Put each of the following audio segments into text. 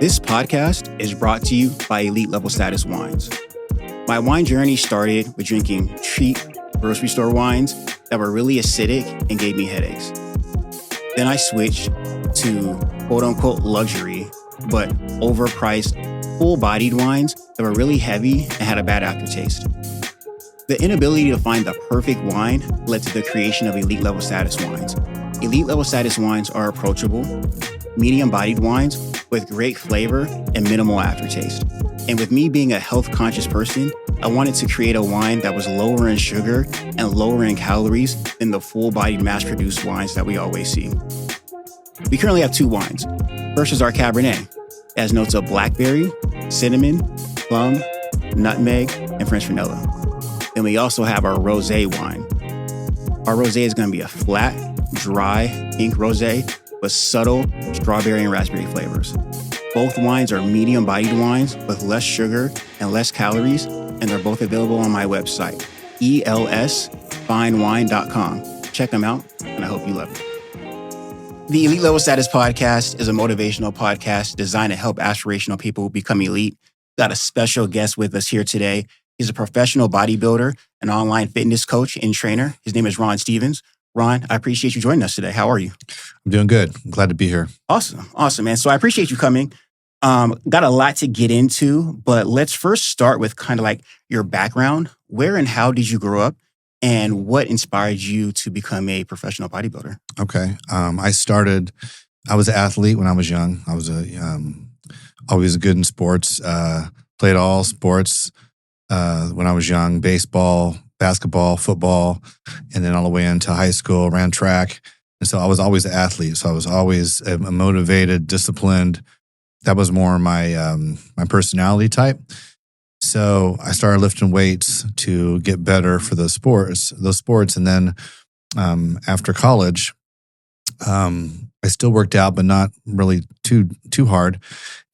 This podcast is brought to you by Elite Level Status Wines. My wine journey started with drinking cheap grocery store wines that were really acidic and gave me headaches. Then I switched to quote-unquote luxury, but overpriced, full-bodied wines that were really heavy and had a bad aftertaste. The inability to find the perfect wine led to the creation of Elite Level Status Wines. Elite Level Status Wines are approachable, medium-bodied wines with great flavor and minimal aftertaste. And with me being a health-conscious person, I wanted to create a wine that was lower in sugar and lower in calories than the full-bodied mass-produced wines that we always see. We currently have two wines. First is our Cabernet. It has notes of blackberry, cinnamon, plum, nutmeg, and French vanilla. Then we also have our rosé wine. Our rosé is going to be a flat, dry, pink rosé with subtle strawberry and raspberry flavors. Both wines are medium-bodied wines with less sugar and less calories, and they're both available on my website, elsfinewine.com. Check them out, and I hope you love it. The Elite Level Status Podcast is a motivational podcast designed to help aspirational people become elite. Got a special guest with us here today. He's a professional bodybuilder, an online fitness coach and trainer. His name is Ron Stevens. Ron, I appreciate you joining us today. How are you? I'm doing good. I'm glad to be here. Awesome, man. So I appreciate you coming. Got a lot to get into, but let's first start with kind of like your background. Where and how did you grow up, and what inspired you to become a professional bodybuilder? Okay. I was an athlete when I was young. I was always good in sports, played all sports when I was young, baseball, basketball, football, and then all the way into high school, ran track. And so I was always an athlete. So I was always a motivated, disciplined. That was more my my personality type. So I started lifting weights to get better for those sports. And then after college, I still worked out, but not really too hard.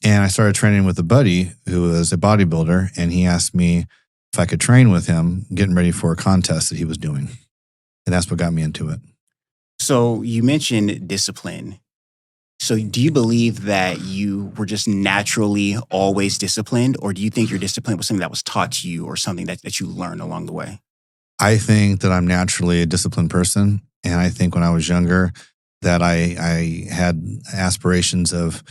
And I started training with a buddy who was a bodybuilder, and he asked me if I could train with him, getting ready for a contest that he was doing. And that's what got me into it. So you mentioned discipline. So do you believe that you were just naturally always disciplined, or do you think your discipline was something that was taught to you or something that you learned along the way? I think that I'm naturally a disciplined person. And I think when I was younger that I had aspirations of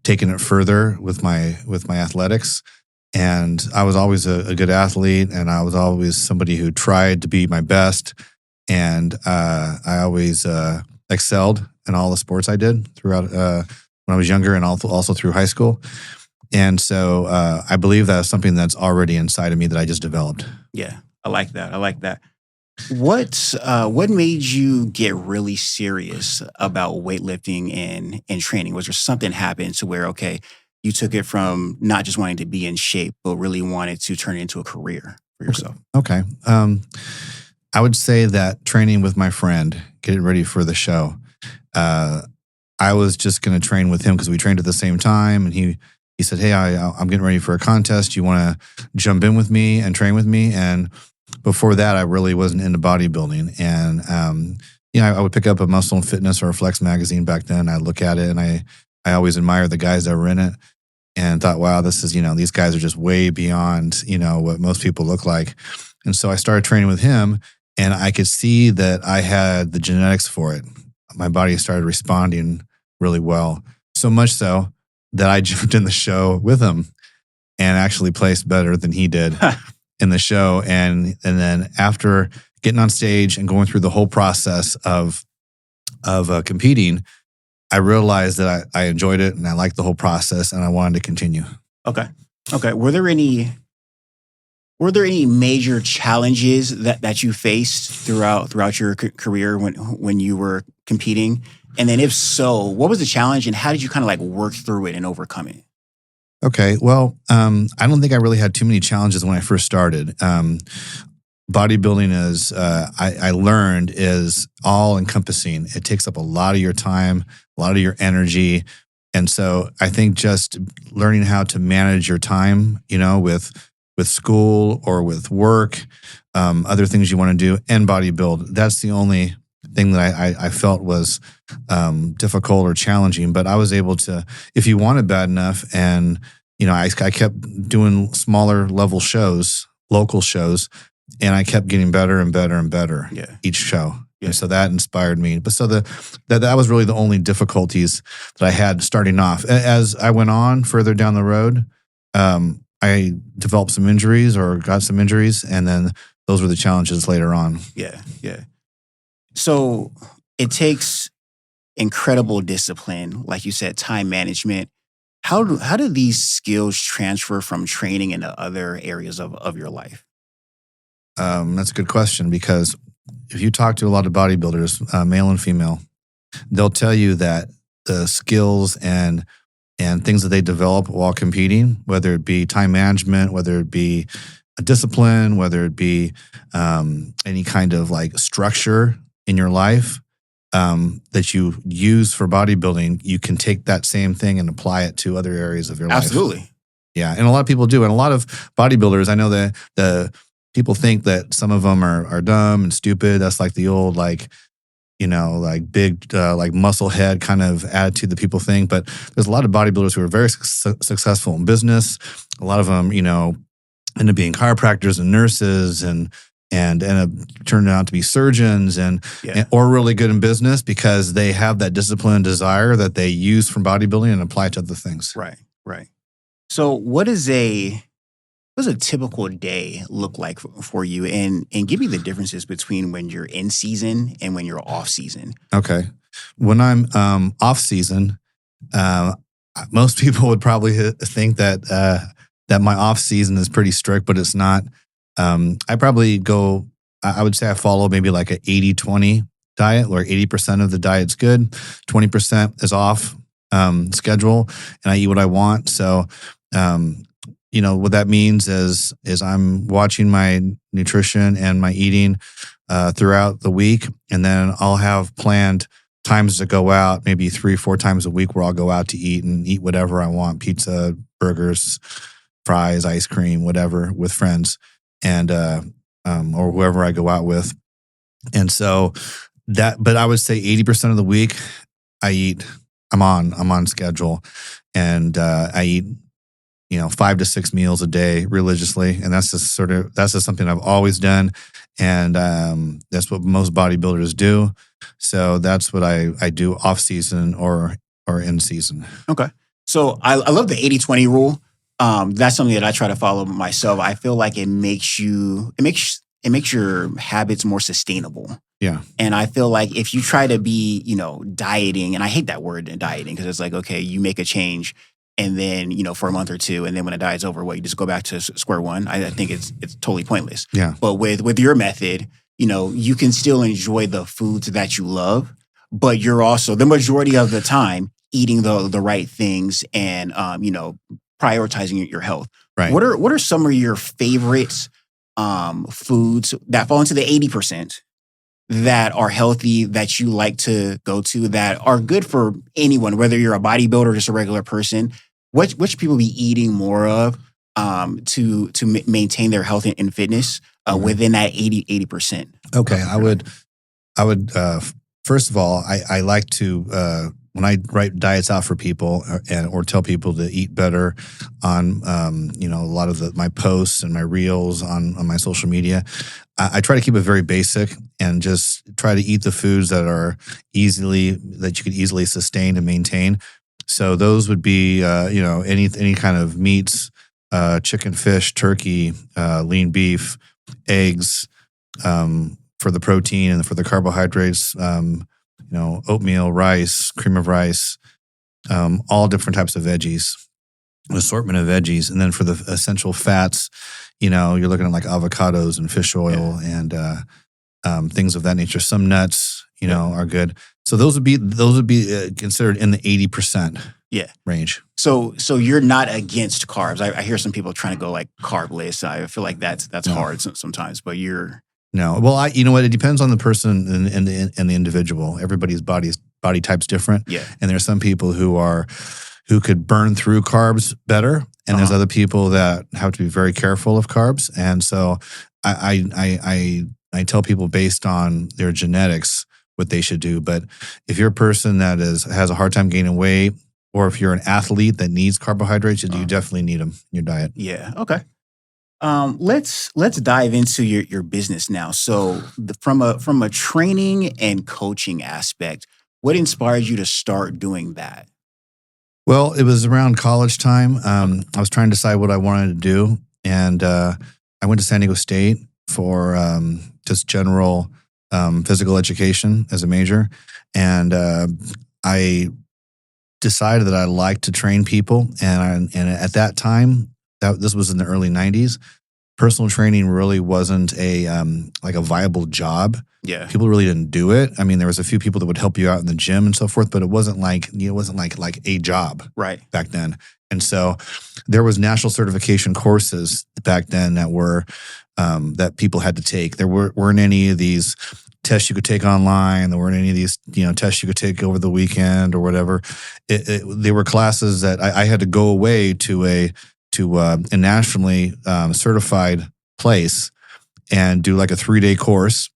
taking it further with my athletics. And I was always a good athlete, and I was always somebody who tried to be my best. And I always excelled in all the sports I did throughout when I was younger, and also through high school. And so I believe that's something that's already inside of me that I just developed. Yeah, I like that. What made you get really serious about weightlifting and training? Was there something happened to where, okay, you took it from not just wanting to be in shape, but really wanted to turn it into a career for yourself? Okay. I would say that training with my friend, getting ready for the show, I was just going to train with him because we trained at the same time. And he said, hey, I'm getting ready for a contest. You want to jump in with me and train with me? And before that, I really wasn't into bodybuilding. And, I would pick up a Muscle and Fitness or a Flex magazine back then. I'd look at it, and I always admired the guys that were in it and thought, wow, this is, these guys are just way beyond, what most people look like. And so I started training with him, and I could see that I had the genetics for it. My body started responding really well. So much so that I jumped in the show with him and actually placed better than he did in the show. And then after getting on stage and going through the whole process of competing, I realized that I enjoyed it, and I liked the whole process, and I wanted to continue. Okay. Were there any major challenges that you faced throughout your career when you were competing? And then if so, what was the challenge, and how did you kind of like work through it and overcome it? Okay. Well, I don't think I really had too many challenges when I first started. Bodybuilding is, I learned, is all encompassing. It takes up a lot of your time, a lot of your energy. And so I think just learning how to manage your time, with school or with work, other things you want to do, and bodybuild, that's the only thing that I felt was difficult or challenging. But I was able to, if you want it bad enough, and I kept doing smaller level shows, local shows, and I kept getting better and better and better each show. Yeah. And so that inspired me. But so that was really the only difficulties that I had starting off. As I went on further down the road, I developed some injuries or got some injuries, and then those were the challenges later on. Yeah. So it takes incredible discipline, like you said, time management. How do these skills transfer from training into other areas of your life? That's a good question, because if you talk to a lot of bodybuilders, male and female, they'll tell you that the skills and things that they develop while competing, whether it be time management, whether it be a discipline, whether it be any kind of like structure in your life that you use for bodybuilding, you can take that same thing and apply it to other areas of your life. Absolutely. Yeah, and a lot of people do. And a lot of bodybuilders, I know that the people think that some of them are dumb and stupid. That's like the old like big like muscle head kind of attitude that people think. But there's a lot of bodybuilders who are very successful in business. A lot of them, end up being chiropractors and nurses and end up turning out to be surgeons or really good in business because they have that discipline and desire that they use from bodybuilding and apply to other things. Right. So what does a typical day look like for you, and give me the differences between when you're in season and when you're off season? Okay. When I'm off season, most people would probably think that my off season is pretty strict, but it's not. I probably I would say I follow maybe like an 80-20 diet, where 80% of the diet's good, 20% is off schedule, and I eat what I want. So, what that means is I'm watching my nutrition and my eating throughout the week, and then I'll have planned times to go out, maybe 3-4 times a week, where I'll go out to eat and eat whatever I want: pizza, burgers, fries, ice cream, whatever, with friends, and or whoever I go out with. And so but I would say 80% of the week I'm on schedule, and I eat 5 to 6 meals a day religiously. And that's just something I've always done. And that's what most bodybuilders do. So that's what I do off season or in season. Okay. So I love the 80-20 rule. That's something that I try to follow myself. I feel like it makes your habits more sustainable. Yeah. And I feel like if you try to be, dieting, and I hate that word, dieting, because it's like, okay, you make a change and then, for a month or two, and then when the diet's over, you just go back to square one. I think it's totally pointless. Yeah. But with your method, you can still enjoy the foods that you love, but you're also the majority of the time eating the right things and, prioritizing your health. Right. What are some of your favorites foods that fall into the 80% that are healthy, that you like to go to, that are good for anyone, whether you're a bodybuilder or just a regular person? What should people be eating more of to maintain their health and fitness within that 80%? Okay, I would first of all, I like to when I write diets out for people or tell people to eat better on a lot of my posts and my reels on my social media, I try to keep it very basic and just try to eat the foods that you could easily sustain and maintain. So those would be any kind of meats, chicken, fish, turkey, lean beef, eggs, for the protein, and for the carbohydrates, oatmeal, rice, cream of rice, all different types of veggies, an assortment of veggies. And then for the essential fats, you're looking at like avocados and fish oil and things of that nature. Some nuts, are good. So those would be considered in the 80% range. So you're not against carbs. I hear some people trying to go like carbless. I feel like that's hard sometimes, but you're... No. Well, you know what? It depends on the person and the individual. Everybody's body type's different. Yeah. And there are some people who could burn through carbs better, and there's other people that have to be very careful of carbs. And so I tell people, based on their genetics, what they should do. But if you're a person that has a hard time gaining weight, or if you're an athlete that needs carbohydrates, you definitely need them in your diet. Yeah. Okay. Let's dive into your business now. So from a training and coaching aspect, what inspired you to start doing that? Well, it was around college time. I was trying to decide what I wanted to do, and I went to San Diego State for just general physical education as a major, and I decided that I liked to train people, and at that time, this was in the early '90s. Personal training really wasn't a viable job. Yeah, people really didn't do it. I mean, there was a few people that would help you out in the gym and so forth, but it wasn't like a job right back then. And so there was national certification courses back then that were that people had to take. There weren't any of these tests you could take online. There weren't any of these tests you could take over the weekend or whatever. They were classes that I had to go away to a nationally certified place and do like a 3-day course.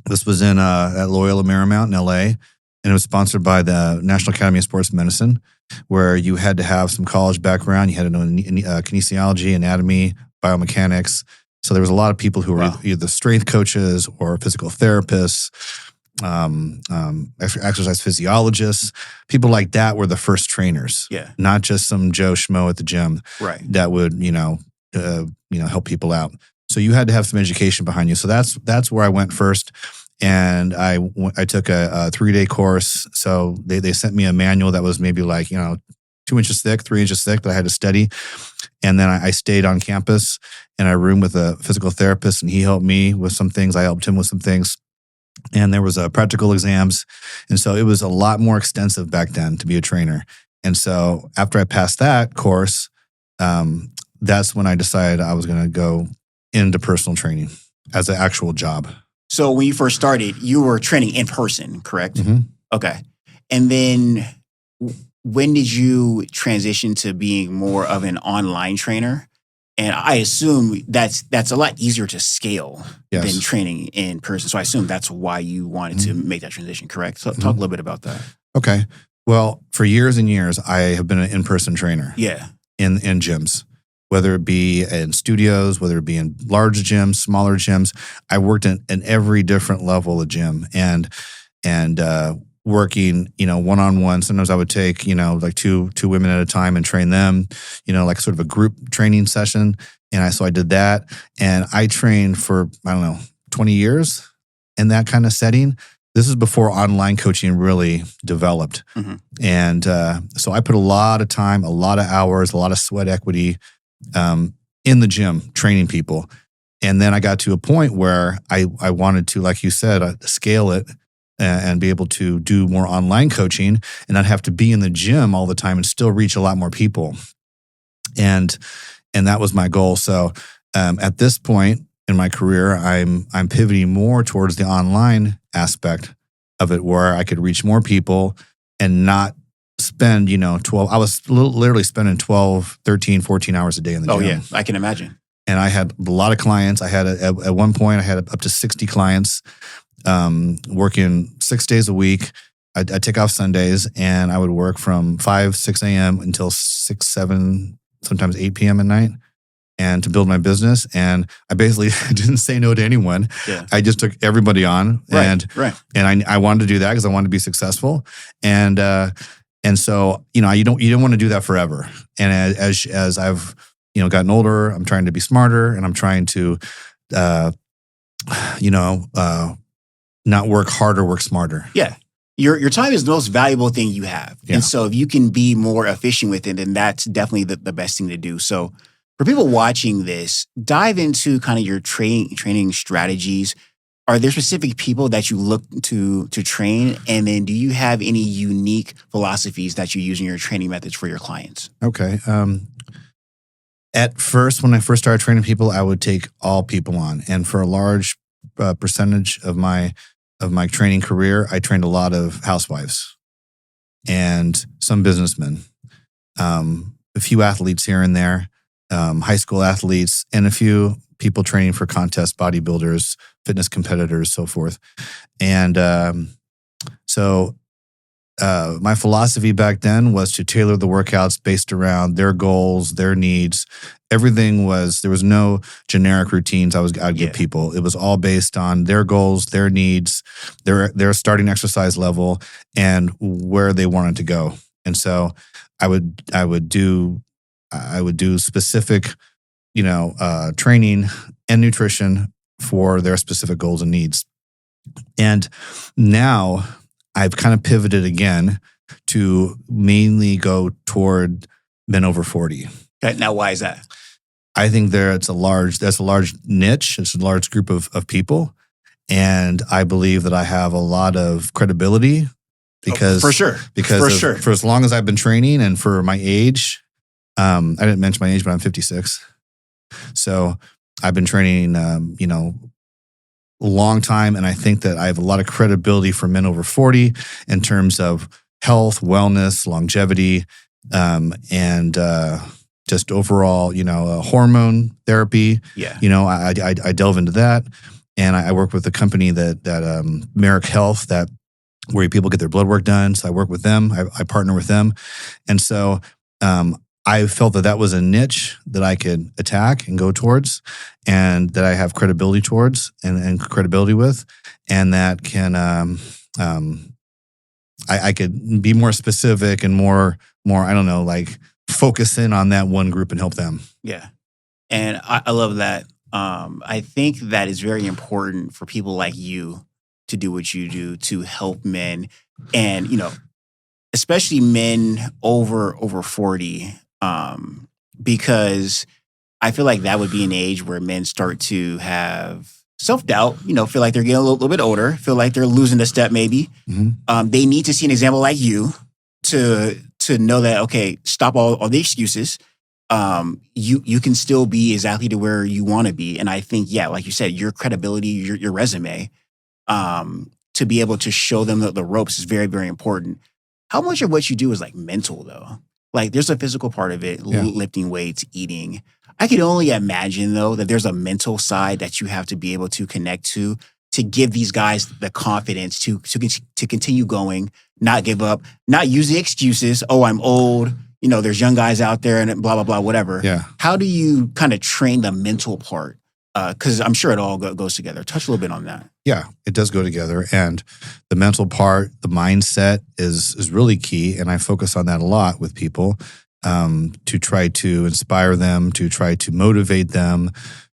This was in at Loyola Marymount in LA, and it was sponsored by the National Academy of Sports Medicine, where you had to have some college background. You had to know kinesiology, anatomy, biomechanics. So there was a lot of people who were either strength coaches or physical therapists, exercise physiologists. People like that were the first trainers. Yeah, not just some Joe Schmo at the gym. Right. That would help people out. So you had to have some education behind you. So that's where I went first. And I took a 3-day course. So they sent me a manual that was maybe 2 inches thick, 3 inches thick that I had to study. And then I stayed on campus and I roomed with a physical therapist, and he helped me with some things. I helped him with some things. And there was practical exams. And so it was a lot more extensive back then to be a trainer. And so after I passed that course, that's when I decided I was going to go into personal training as an actual job. So when you first started, you were training in person, correct? Mm-hmm. Okay. And then when did you transition to being more of an online trainer? And I assume that's a lot easier to scale than training in person. So I assume that's why you wanted to make that transition, correct? So talk a little bit about that. Okay. Well, for years and years, I have been an in-person trainer. Yeah. In gyms. Whether it be in studios, whether it be in large gyms, smaller gyms. I worked in every different level of gym and working, one-on-one. Sometimes I would take, like two women at a time and train them, like sort of a group training session. And so I did that. And I trained for, 20 years in that kind of setting. This is before online coaching really developed. Mm-hmm. And so I put a lot of time, a lot of hours, a lot of sweat equity in the gym training people. And then I got to a point where I wanted to, like you said, scale it and be able to do more online coaching and not have to be in the gym all the time and still reach a lot more people. And that was my goal. So at this point in my career, I'm pivoting more towards the online aspect of it, where I could reach more people and not spend, 12, I was literally spending 12, 13, 14 hours a day in the gym. Oh yeah, I can imagine. And I had a lot of clients. I had, at one point, I had up to 60 clients working 6 days a week. I'd take off Sundays and I would work from 5, 6 a.m. until 6, 7, sometimes 8 p.m. at night, and to build my business. And I basically didn't say no to anyone. Yeah. I just took everybody on. And I wanted to do that because I wanted to be successful. And so, you don't want to do that forever. And as I've, gotten older, I'm trying to be smarter, and I'm trying to, not work harder, work smarter. Yeah. Your time is the most valuable thing you have. Yeah. And so if you can be more efficient with it, then that's definitely the best thing to do. So for people watching this, dive into kind of your training strategies. Are there specific people that you look to train? And then do you have any unique philosophies that you use in your training methods for your clients? Okay. At first, when I first started training people, I would take all people on. And for a large percentage of my training career, I trained a lot of housewives and some businessmen, a few athletes here and there, high school athletes, and a few people training for contest bodybuilders, fitness competitors, so forth. And So my philosophy back then was to tailor the workouts based around their goals, their needs. Everything there was no generic routines I'd give people. It was all based on their goals, their needs, their starting exercise level, and where they wanted to go. And so I would do specific, training and nutrition for their specific goals and needs. And now I've kind of pivoted again to mainly go toward men over 40. Okay, now why is that? I think that's a large niche. It's a large group of people. And I believe that I have a lot of credibility because for sure. For as long as I've been training and for my age, I didn't mention my age, but I'm 56. So I've been training, a long time. And I think that I have a lot of credibility for men over 40 in terms of health, wellness, longevity, and just overall, hormone therapy. Yeah. I delve into that. And I work with a company that Merrick Health, where people get their blood work done. So I work with them. I partner with them. And so I felt that was a niche that I could attack and go towards, and that I have credibility towards and credibility with, and that can I could be more specific and more I don't know, like focus in on that one group and help them. Yeah, and I love that. I think that is very important for people like you to do what you do to help men, and especially men over 40. Because I feel like that would be an age where men start to have self-doubt, feel like they're getting a little bit older, feel like they're losing a step maybe. Mm-hmm. They need to see an example like you to know that, okay, stop all the excuses. You can still be exactly to where you want to be. And I think, like you said, your credibility, your resume, to be able to show them the ropes is very, very important. How much of what you do is like mental though? Like there's a physical part of it, lifting weights, eating. I could only imagine though that there's a mental side that you have to be able to connect to give these guys the confidence to continue going, not give up, not use the excuses. Oh, I'm old. There's young guys out there and blah, blah, blah, whatever. Yeah. How do you kind of train the mental part? Because I'm sure it all goes together. Touch a little bit on that. Yeah, it does go together. And the mental part, the mindset is really key. And I focus on that a lot with people to try to inspire them, to try to motivate them,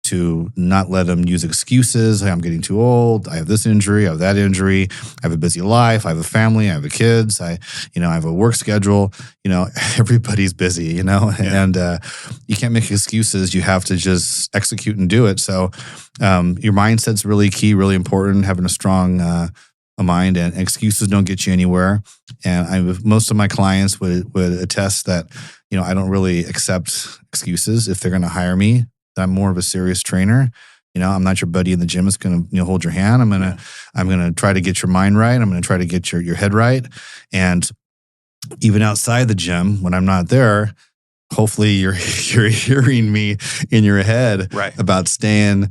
to not let them use excuses. Hey, I'm getting too old. I have this injury. I have that injury. I have a busy life. I have a family. I have kids. I have a work schedule. Everybody's busy, and you can't make excuses. You have to just execute and do it. So your mindset's really key, really important, having a strong a mind, and excuses don't get you anywhere. And most of my clients would attest that, I don't really accept excuses. If they're going to hire me, I'm more of a serious trainer. I'm not your buddy in the gym that's going to hold your hand. I'm going to try to get your mind right. I'm going to try to get your head right. And even outside the gym, when I'm not there, hopefully you're hearing me in your head about staying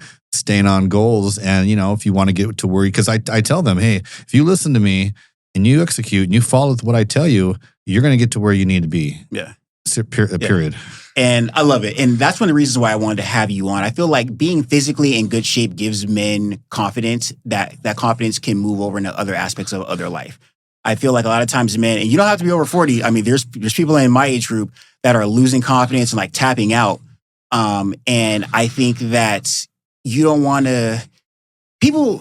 on goals. And, if you want to get to where, because I tell them, hey, if you listen to me and you execute and you follow what I tell you, you're going to get to where you need to be. Yeah. Period. And I love it. And that's one of the reasons why I wanted to have you on. I feel like being physically in good shape gives men confidence, that confidence can move over into other aspects of their life. I feel like a lot of times men, and you don't have to be over 40. I mean, there's people in my age group that are losing confidence and like tapping out. And I think that you don't want to, people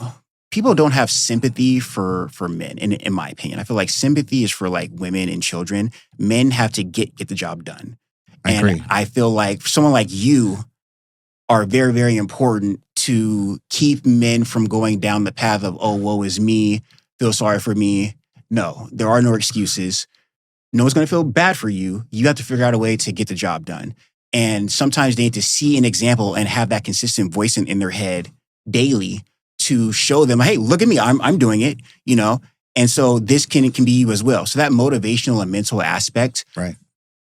don't have sympathy for men, in my opinion. I feel like sympathy is for like women and children. Men have to get the job done. I agree. I feel like someone like you are very, very important to keep men from going down the path of, oh, woe is me, feel sorry for me. No, there are no excuses. No one's going to feel bad for you. You have to figure out a way to get the job done. And sometimes they need to see an example and have that consistent voice in their head daily to show them, hey, look at me, I'm doing it, And so this can be you as well. So that motivational and mental aspect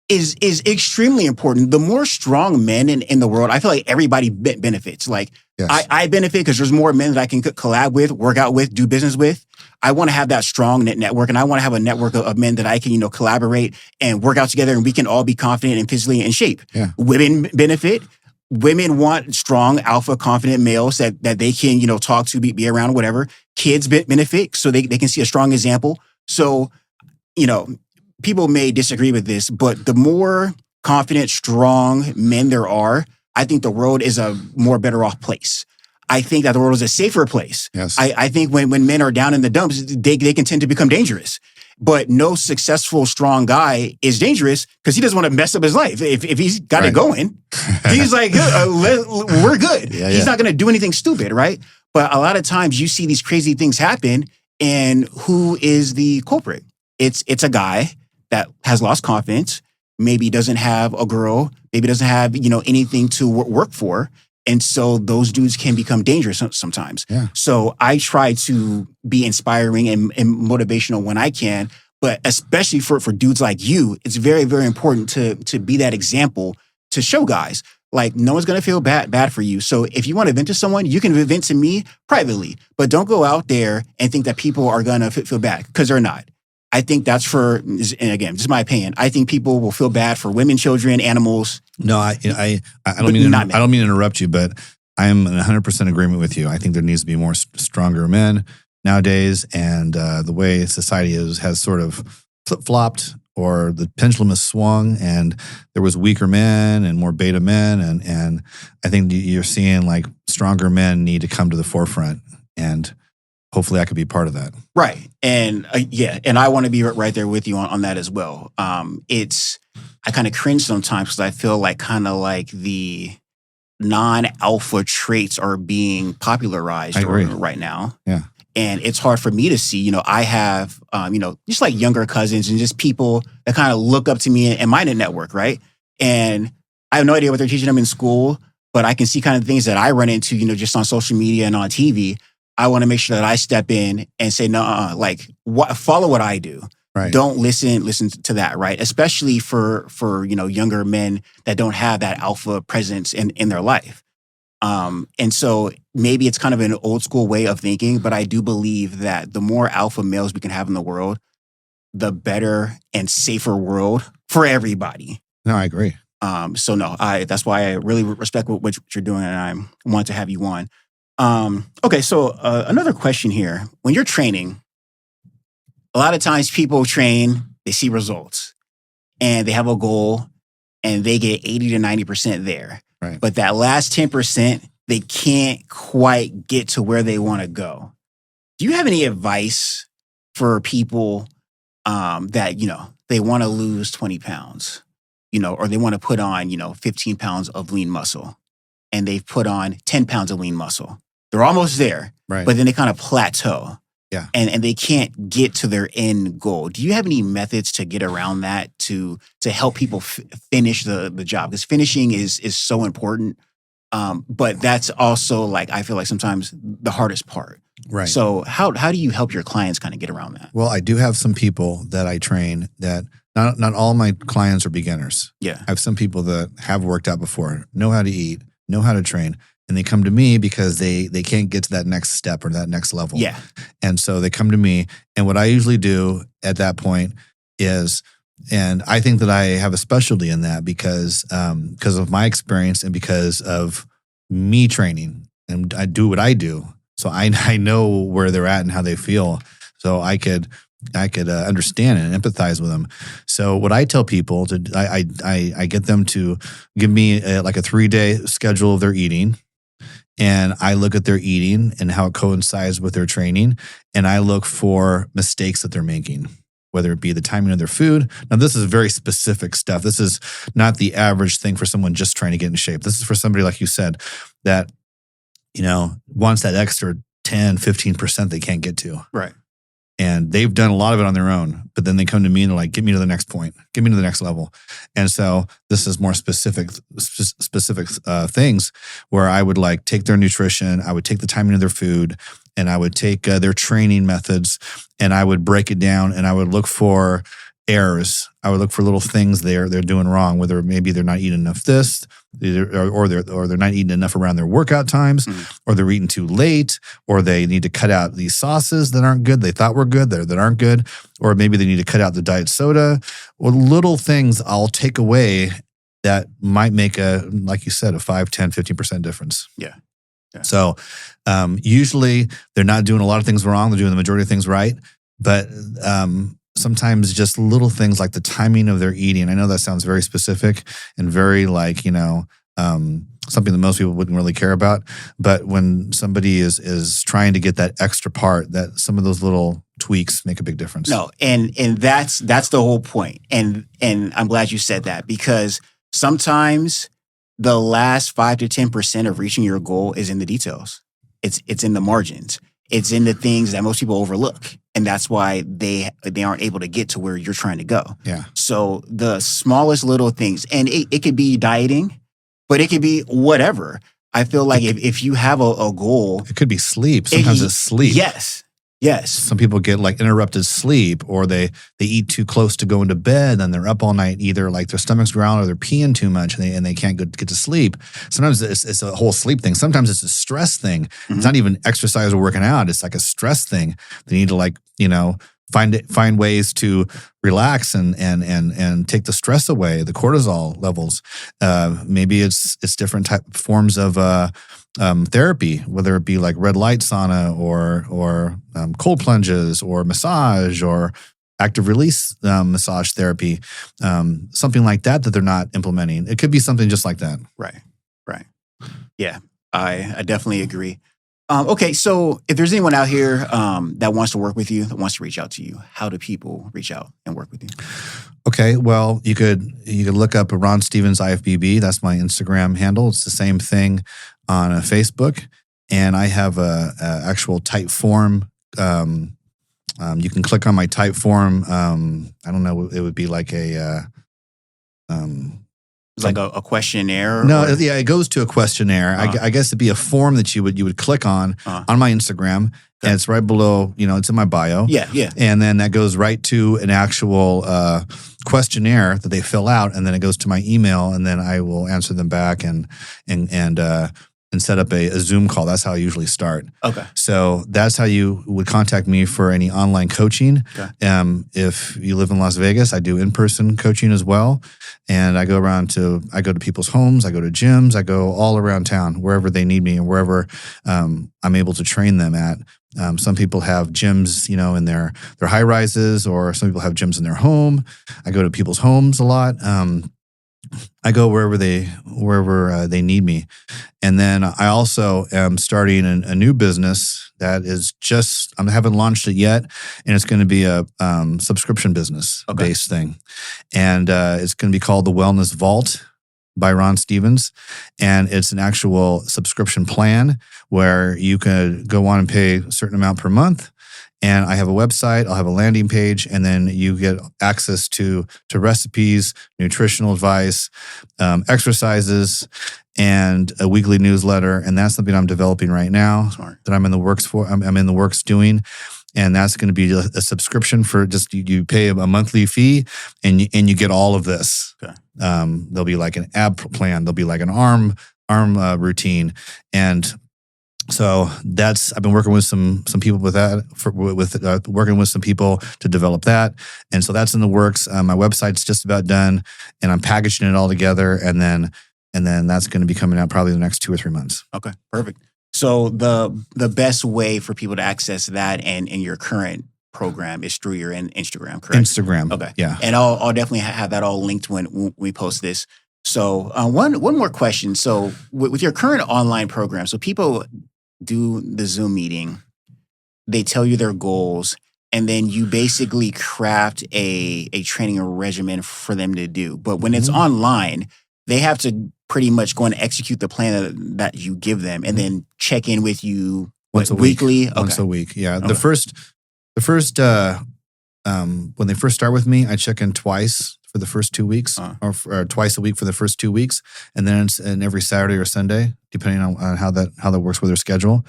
is extremely important. The more strong men in the world, I feel like everybody benefits. Like, yes. I benefit because there's more men that I can collab with, work out with, do business with. I want to have that strong network, and I want to have a network of men that I can, collaborate and work out together, and we can all be confident and physically in shape. Yeah. Women benefit. Women want strong, alpha, confident males that they can, talk to, be around, whatever. Kids benefit, so they can see a strong example. So, people may disagree with this, but the more confident, strong men there are, I think the world is a more better off place. I think that the world is a safer place. Yes. I think when men are down in the dumps, they can tend to become dangerous. But no successful, strong guy is dangerous because he doesn't want to mess up his life. If he's got it going, he's like, we're good. He's not going to do anything stupid, right? But a lot of times you see these crazy things happen, and who is the culprit? It's a guy that has lost confidence, maybe doesn't have a girl, maybe doesn't have, anything to work for. And so those dudes can become dangerous sometimes. Yeah. So I try to be inspiring and motivational when I can, but especially for dudes like you, it's very, very important to be that example to show guys. Like, no one's going to feel bad for you. So if you want to vent to someone, you can vent to me privately, but don't go out there and think that people are going to feel bad, because they're not. I think that's and again, just my opinion. I think people will feel bad for women, children, animals. No, I don't mean to interrupt you, but I am in 100% agreement with you. I think there needs to be more stronger men nowadays, and the way society has sort of flip-flopped, or the pendulum has swung, and there was weaker men and more beta men, and I think you're seeing like stronger men need to come to the forefront, and hopefully I could be part of that. Right. And and I want to be right there with you on that as well. I kind of cringe sometimes because I feel like kind of like the non-alpha traits are being popularized right now. Yeah. And it's hard for me to see, I have, just like younger cousins and just people that kind of look up to me and my network, right? And I have no idea what they're teaching them in school, but I can see kind of things that I run into, just on social media and on TV. I want to make sure that I step in and say, no, follow what I do. Right. Don't listen to that, right? Especially for younger men that don't have that alpha presence in their life. And so maybe it's kind of an old school way of thinking, but I do believe that the more alpha males we can have in the world, the better and safer world for everybody. No, I agree. So that's why I really respect what you're doing, and I want to have you on. Okay, so another question here. When you're training, a lot of times people train, they see results, and they have a goal, and they get 80 to 90% there. Right. But that last 10%, they can't quite get to where they want to go. Do you have any advice for people that, they want to lose 20 pounds, or they want to put on, 15 pounds of lean muscle, and they've put on 10 pounds of lean muscle? They're almost there, right, but then they kind of plateau. Yeah. And they can't get to their end goal. Do you have any methods to get around that to help people finish the job? Because finishing is so important. But that's also I feel like sometimes the hardest part. Right. So how do you help your clients kind of get around that? Well, I do have some people that I train that not all my clients are beginners. Yeah. I have some people that have worked out before, know how to eat, know how to train. And they come to me because they can't get to that next step or that next level. Yeah. And so they come to me. And what I usually do at that point is, and I think that I have a specialty in that because of my experience and because of me training. And I do what I do. So I know where they're at and how they feel. So I could understand and empathize with them. So what I tell people I get them to give me a 3-day schedule of their eating. And I look at their eating and how it coincides with their training. And I look for mistakes that they're making, whether it be the timing of their food. Now, this is very specific stuff. This is not the average thing for someone just trying to get in shape. This is for somebody, like you said, that, wants that extra 10, 15% they can't get to. Right. And they've done a lot of it on their own, but then they come to me and they're like, get me to the next point, get me to the next level. And so this is more specific things where I would take their nutrition, I would take the timing of their food, and I would take their training methods, and I would break it down, and I would look for errors. I would look for little things they're doing wrong, whether maybe they're not eating enough or they're not eating enough around their workout times, or they're eating too late, or they need to cut out these sauces that aren't good. They thought were good, that aren't good, or maybe they need to cut out the diet soda, or little things I'll take away that might make like you said, a 5, 10, 15% difference. Yeah. So usually they're not doing a lot of things wrong. They're doing the majority of things right. But sometimes just little things like the timing of their eating. I know that sounds very specific and very something that most people wouldn't really care about. But when somebody is trying to get that extra part, that some of those little tweaks make a big difference. No, and that's the whole point. And I'm glad you said that, because sometimes the last 5 to 10% of reaching your goal is in the details. It's in the margins. It's in the things that most people overlook. And that's why they aren't able to get to where you're trying to go. Yeah. So the smallest little things, and it could be dieting, but it could be whatever. I feel like if you have a goal. It could be sleep. Sometimes it's sleep. Yes. Some people get like interrupted sleep, or they eat too close to going to bed, and they're up all night, either like their stomach's growling or they're peeing too much, and they can't get to sleep. Sometimes it's a whole sleep thing. Sometimes it's a stress thing. Mm-hmm. It's not even exercise or working out. It's like a stress thing. They need to find ways to relax and take the stress away, the cortisol levels. Maybe it's different forms of therapy, whether it be like red light sauna or cold plunges or massage or active release massage therapy, something like that they're not implementing. It could be something just like that. Right. Yeah, I definitely agree. Okay, so if there's anyone out here that wants to work with you, that wants to reach out to you, how do people reach out and work with you? Okay, well, you could look up Ron Stevens IFBB. That's my Instagram handle. It's the same thing on Facebook, and I have a actual type form. You can click on my type form. I don't know. It would be like a. It's like a questionnaire? No, yeah, it goes to a questionnaire. I guess it'd be a form that you would click on my Instagram, and it's right below, it's in my bio. Yeah. And then that goes right to an actual questionnaire that they fill out, and then it goes to my email, and then I will answer them back and set up a Zoom call. That's how I usually start. Okay. So that's how you would contact me for any online coaching. Okay. If you live in Las Vegas, I do in-person coaching as well. And I go to people's homes, I go to gyms, I go all around town, wherever they need me and wherever I'm able to train them at. Some people have gyms, in their high rises, or some people have gyms in their home. I go to people's homes a lot. I go wherever they need me. And then I also am starting a new business that is I haven't launched it yet, and it's going to be a subscription business based thing. And it's going to be called the Wellness Vault by Ron Stevens. And it's an actual subscription plan where you could go on and pay a certain amount per month. And I have a website, I'll have a landing page, and then you get access to recipes, nutritional advice, exercises, and a weekly newsletter. And that's something I'm developing right now. Smart. That I'm in the works for. I'm in the works doing. And that's going to be a subscription for just you pay a monthly fee, and you get all of this. Okay. There'll be like an ab plan. There'll be like an arm routine, and so I've been working with some people with that, working with some people to develop that. And so that's in the works. My website's just about done, and I'm packaging it all together. And then that's going to be coming out probably the next 2 or 3 months. Okay, perfect. So the best way for people to access that and your current program is through your Instagram, correct? Instagram. Okay. Yeah. And I'll definitely have that all linked when we post this. So one more question. So with your current online program, so people do the Zoom meeting, they tell you their goals, and then you basically craft a training regimen for them to do. But when it's online, they have to pretty much go and execute the plan that you give them, and then check in with you once a weekly. Okay. Once a week, yeah. Okay. The first when they first start with me, I check in twice for the first 2 weeks, or twice a week for the first 2 weeks, and then it's every Saturday or Sunday, depending on how that works with their schedule.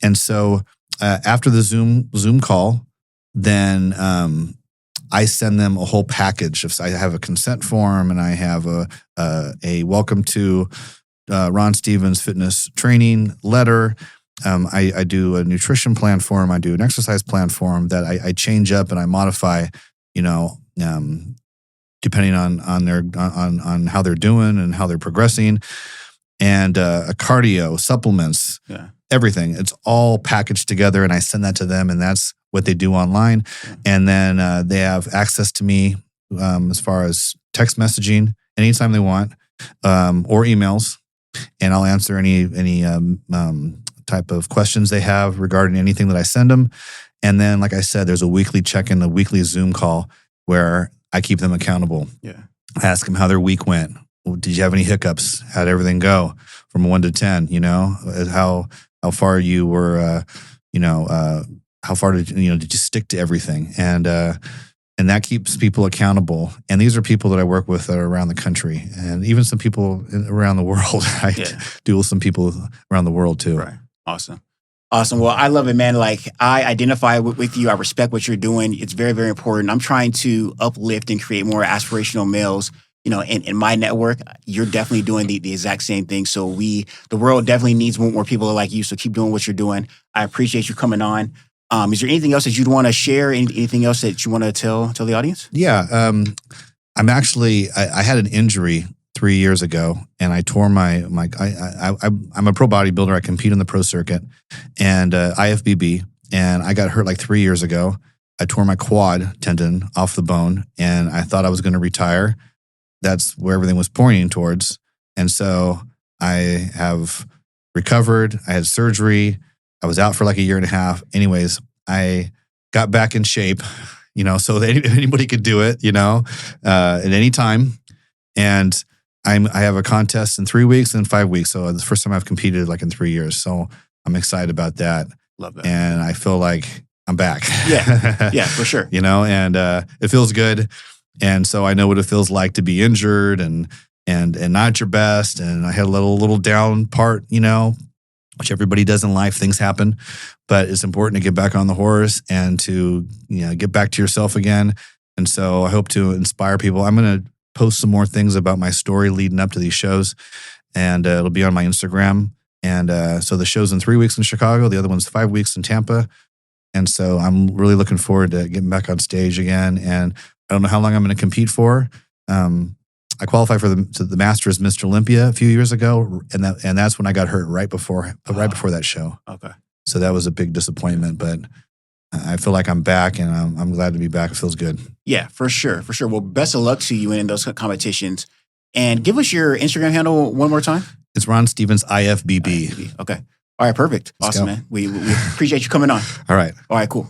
And so after the Zoom call, then I send them a whole package. I have a consent form, and I have a welcome to Ron Stevens fitness training letter. I do a nutrition plan for them. I do an exercise plan for them that I change up and I modify, depending on how they're doing and how they're progressing, and a cardio, supplements, everything. It's all packaged together, and I send that to them, and that's what they do online. Yeah. And then they have access to me as far as text messaging anytime they want, or emails, and I'll answer any type of questions they have regarding anything that I send them. And then, like I said, there's a weekly check-in, a weekly Zoom call where I keep them accountable. Yeah. I ask them how their week went. Did you have any hiccups? How'd everything go from 1 to 10? How far you were, how far did you stick to everything? And that keeps people accountable. And these are people that I work with that are around the country, and even some people around the world. I deal with some people around the world too. Right. Awesome. Well, I love it, man. Like, I identify with you. I respect what you're doing. It's very, very important. I'm trying to uplift and create more aspirational males. In my network, you're definitely doing the exact same thing. So the world definitely needs more people like you. So keep doing what you're doing. I appreciate you coming on. Is there anything else that you'd want to share? Anything else that you want to tell the audience? Yeah. I'm actually, I had an injury 3 years ago, and I tore I'm a pro bodybuilder. I compete in the pro circuit and IFBB, and I got hurt like 3 years ago. I tore my quad tendon off the bone, and I thought I was going to retire. That's where everything was pointing towards. And so I have recovered. I had surgery. I was out for like 1.5 years. Anyways, I got back in shape, so that anybody could do it, at any time. And I have a contest in 3 weeks and 5 weeks. So the first time I've competed like in 3 years. So I'm excited about that. Love that. And I feel like I'm back. Yeah, for sure. And it feels good. And so I know what it feels like to be injured and not your best. And I had a little down part, which everybody does in life. Things happen, but it's important to get back on the horse and to get back to yourself again. And so I hope to inspire people. I'm going to post some more things about my story leading up to these shows, and it'll be on my Instagram. And so the show's in 3 weeks in Chicago. The other one's 5 weeks in Tampa. And so I'm really looking forward to getting back on stage again. And I don't know how long I'm going to compete for. I qualified for the Masters Mr. Olympia a few years ago, and that's when I got hurt right before that show. Okay. So that was a big disappointment, but I feel like I'm back, and I'm glad to be back. It feels good. Yeah, for sure. Well, best of luck to you in those competitions. And give us your Instagram handle one more time. It's Ron Stevens IFBB. Okay. All right, perfect. Awesome, man. We appreciate you coming on. All right, cool.